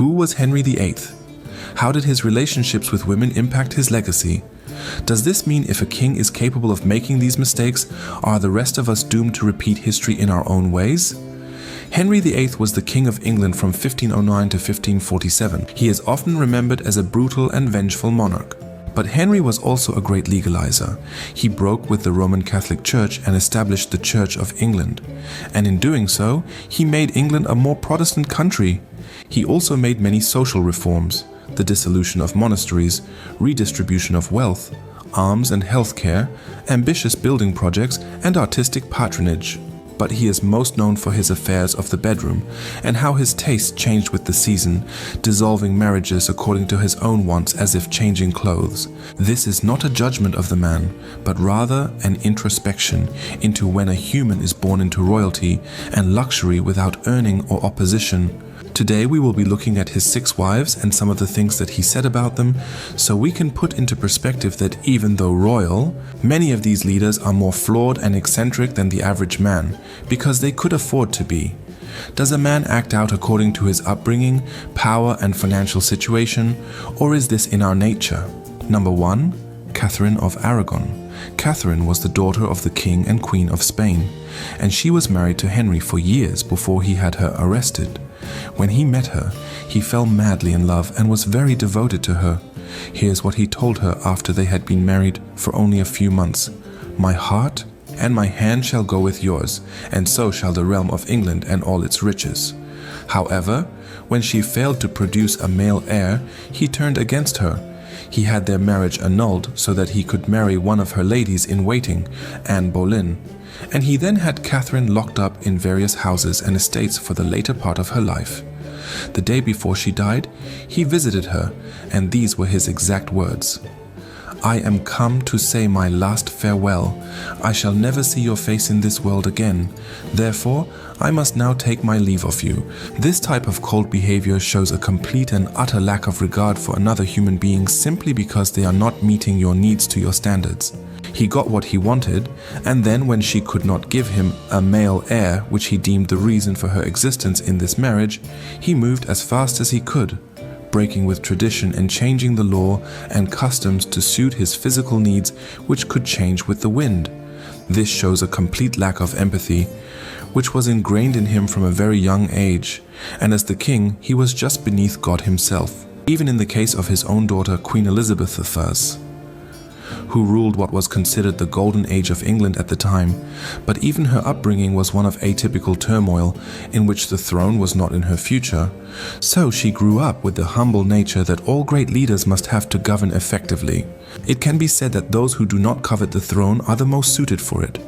Who was Henry VIII? How did his relationships with women impact his legacy? Does this mean if a king is capable of making these mistakes, are the rest of us doomed to repeat history in our own ways? Henry VIII was the King of England from 1509 to 1547. He is often remembered as a brutal and vengeful monarch. But Henry was also a great legalizer. He broke with the Roman Catholic Church and established the Church of England. And in doing so, he made England a more Protestant country. He also made many social reforms: the dissolution of monasteries, redistribution of wealth, arms and healthcare, ambitious building projects, and artistic patronage. But he is most known for his affairs of the bedroom and how his tastes changed with the season, dissolving marriages according to his own wants as if changing clothes. This is not a judgment of the man, but rather an introspection into when a human is born into royalty and luxury without earning or opposition. Today we will be looking at his 6 wives and some of the things that he said about them, so we can put into perspective that even though royal, many of these leaders are more flawed and eccentric than the average man, because they could afford to be. Does a man act out according to his upbringing, power and financial situation, or is this in our nature? Number 1. Catherine of Aragon. Catherine was the daughter of the King and Queen of Spain, and she was married to Henry for years before he had her arrested. When he met her, he fell madly in love and was very devoted to her. Here's what he told her after they had been married for only a few months: "My heart and my hand shall go with yours, and so shall the realm of England and all its riches." However, when she failed to produce a male heir, he turned against her. He had their marriage annulled so that he could marry one of her ladies in waiting, Anne Boleyn, and he then had Catherine locked up in various houses and estates for the later part of her life. The day before she died, he visited her, and these were his exact words: "I am come to say my last farewell. I shall never see your face in this world again. Therefore, I must now take my leave of you." This type of cold behavior shows a complete and utter lack of regard for another human being simply because they are not meeting your needs to your standards. He got what he wanted, and then when she could not give him a male heir, which he deemed the reason for her existence in this marriage, he moved as fast as he could, breaking with tradition and changing the law and customs to suit his physical needs, which could change with the wind. This shows a complete lack of empathy, which was ingrained in him from a very young age, and as the king, he was just beneath God himself, even in the case of his own daughter, Queen Elizabeth I, who ruled what was considered the golden age of England at the time, but even her upbringing was one of atypical turmoil, in which the throne was not in her future. So she grew up with the humble nature that all great leaders must have to govern effectively. It can be said that those who do not covet the throne are the most suited for it.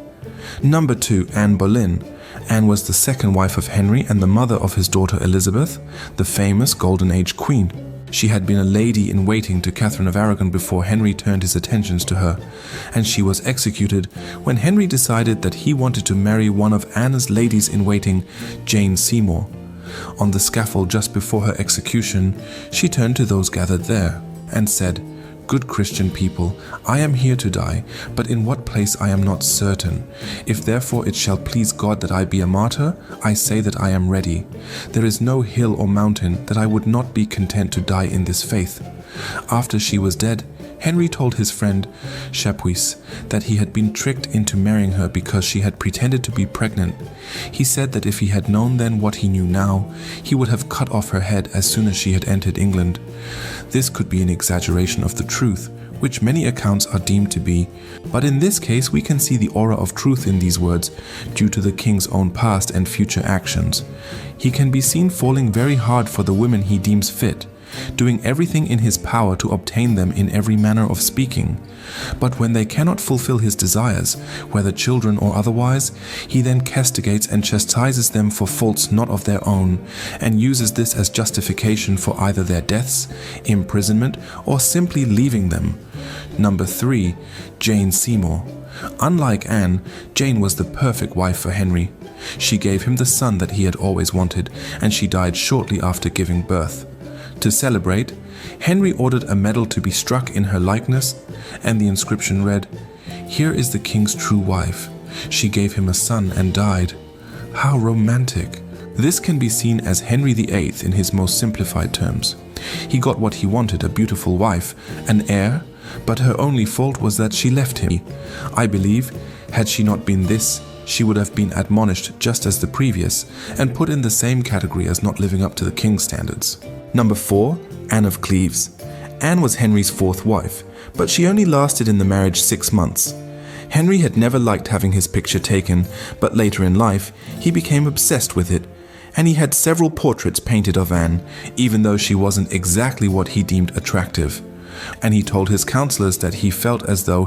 Number 2. Anne Boleyn. Anne was the second wife of Henry and the mother of his daughter Elizabeth, the famous Golden Age queen. She had been a lady-in-waiting to Catherine of Aragon before Henry turned his attentions to her, and she was executed when Henry decided that he wanted to marry one of Anne's ladies-in-waiting, Jane Seymour. On the scaffold just before her execution, she turned to those gathered there and said, "Good Christian people, I am here to die, but in what place I am not certain. If therefore it shall please God that I be a martyr, I say that I am ready. There is no hill or mountain that I would not be content to die in this faith." After she was dead, Henry told his friend Chapuis that he had been tricked into marrying her because she had pretended to be pregnant. He said that if he had known then what he knew now, he would have cut off her head as soon as she had entered England. This could be an exaggeration of the truth, which many accounts are deemed to be, but in this case we can see the aura of truth in these words due to the king's own past and future actions. He can be seen falling very hard for the women he deems fit, doing everything in his power to obtain them in every manner of speaking. But when they cannot fulfill his desires, whether children or otherwise, he then castigates and chastises them for faults not of their own, and uses this as justification for either their deaths, imprisonment, or simply leaving them. Number 3. Jane Seymour. Unlike Anne, Jane was the perfect wife for Henry. She gave him the son that he had always wanted, and she died shortly after giving birth. To celebrate, Henry ordered a medal to be struck in her likeness, and the inscription read, "Here is the king's true wife. She gave him a son and died." How romantic! This can be seen as Henry VIII in his most simplified terms. He got what he wanted, a beautiful wife, an heir, but her only fault was that she left him. I believe, had she not been this, she would have been admonished just as the previous and put in the same category as not living up to the king's standards. Number 4. Anne of Cleves. Anne was Henry's fourth wife, but she only lasted in the marriage 6 months. Henry had never liked having his picture taken, but later in life he became obsessed with it, and he had several portraits painted of Anne, even though she wasn't exactly what he deemed attractive. And he told his counselors that he felt as though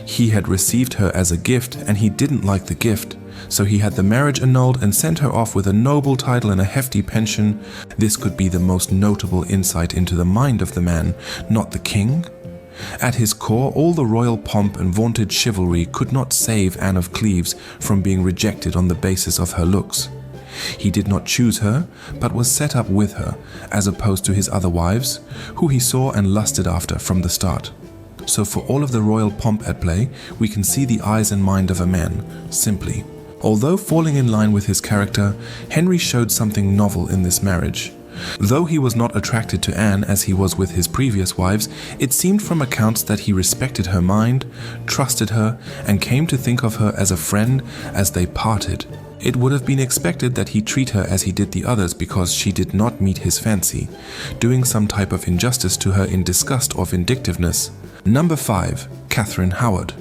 he had received her as a gift and he didn't like the gift, so he had the marriage annulled and sent her off with a noble title and a hefty pension. This could be the most notable insight into the mind of the man, not the king. At his core, all the royal pomp and vaunted chivalry could not save Anne of Cleves from being rejected on the basis of her looks. He did not choose her, but was set up with her, as opposed to his other wives, who he saw and lusted after from the start. So for all of the royal pomp at play, we can see the eyes and mind of a man, simply. Although falling in line with his character, Henry showed something novel in this marriage. Though he was not attracted to Anne as he was with his previous wives, it seemed from accounts that he respected her mind, trusted her, and came to think of her as a friend as they parted. It would have been expected that he treat her as he did the others because she did not meet his fancy, doing some type of injustice to her in disgust or vindictiveness. Number 5. Catherine Howard.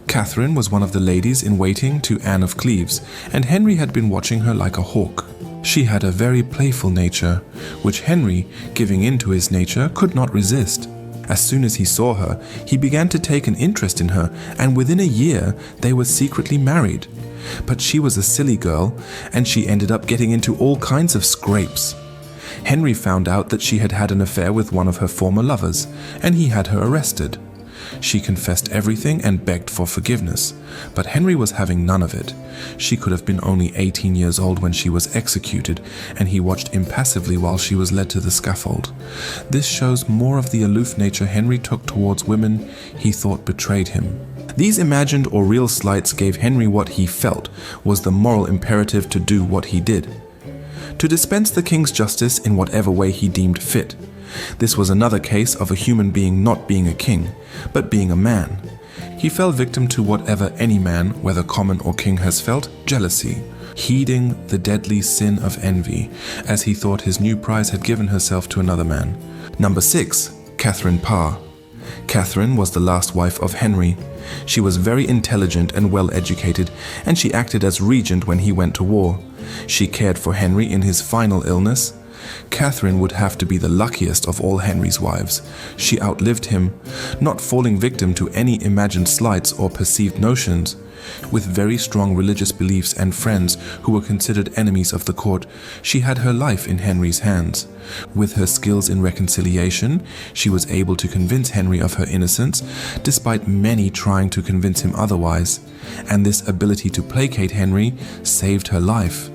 Catherine was one of the ladies in waiting to Anne of Cleves, and Henry had been watching her like a hawk. She had a very playful nature, which Henry, giving in to his nature, could not resist. As soon as he saw her, he began to take an interest in her, and within a year they were secretly married. But she was a silly girl, and she ended up getting into all kinds of scrapes. Henry found out that she had had an affair with one of her former lovers, and he had her arrested. She confessed everything and begged for forgiveness, but Henry was having none of it. She could have been only 18 years old when she was executed, and he watched impassively while she was led to the scaffold. This shows more of the aloof nature Henry took towards women he thought betrayed him. These imagined or real slights gave Henry what he felt was the moral imperative to do what he did, to dispense the king's justice in whatever way he deemed fit. This was another case of a human being not being a king, but being a man. He fell victim to whatever any man, whether common or king, has felt: jealousy, heeding the deadly sin of envy, as he thought his new prize had given herself to another man. Number 6. Catherine Parr. Catherine was the last wife of Henry. She was very intelligent and well educated, and she acted as regent when he went to war. She cared for Henry in his final illness. Catherine would have to be the luckiest of all Henry's wives. She outlived him, not falling victim to any imagined slights or perceived notions. With very strong religious beliefs and friends who were considered enemies of the court, she had her life in Henry's hands. With her skills in reconciliation, she was able to convince Henry of her innocence, despite many trying to convince him otherwise. And this ability to placate Henry saved her life.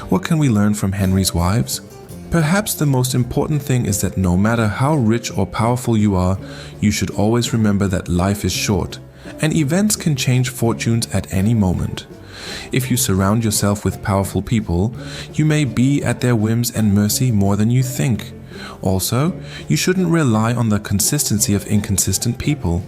What can we learn from Henry's wives? Perhaps the most important thing is that no matter how rich or powerful you are, you should always remember that life is short, and events can change fortunes at any moment. If you surround yourself with powerful people, you may be at their whims and mercy more than you think. Also, you shouldn't rely on the consistency of inconsistent people.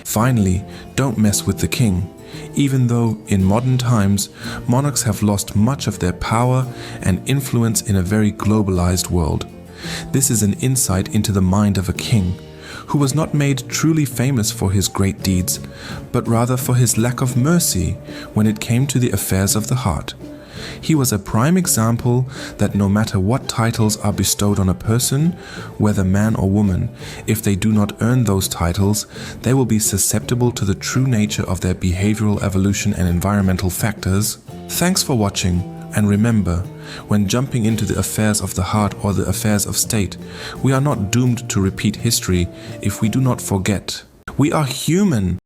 Finally, don't mess with the king. Even though, in modern times, monarchs have lost much of their power and influence in a very globalized world. This is an insight into the mind of a king, who was not made truly famous for his great deeds, but rather for his lack of mercy when it came to the affairs of the heart. He was a prime example that no matter what titles are bestowed on a person, whether man or woman, if they do not earn those titles, they will be susceptible to the true nature of their behavioral evolution and environmental factors. Thanks for watching, and remember, when jumping into the affairs of the heart or the affairs of state, we are not doomed to repeat history if we do not forget. We are human.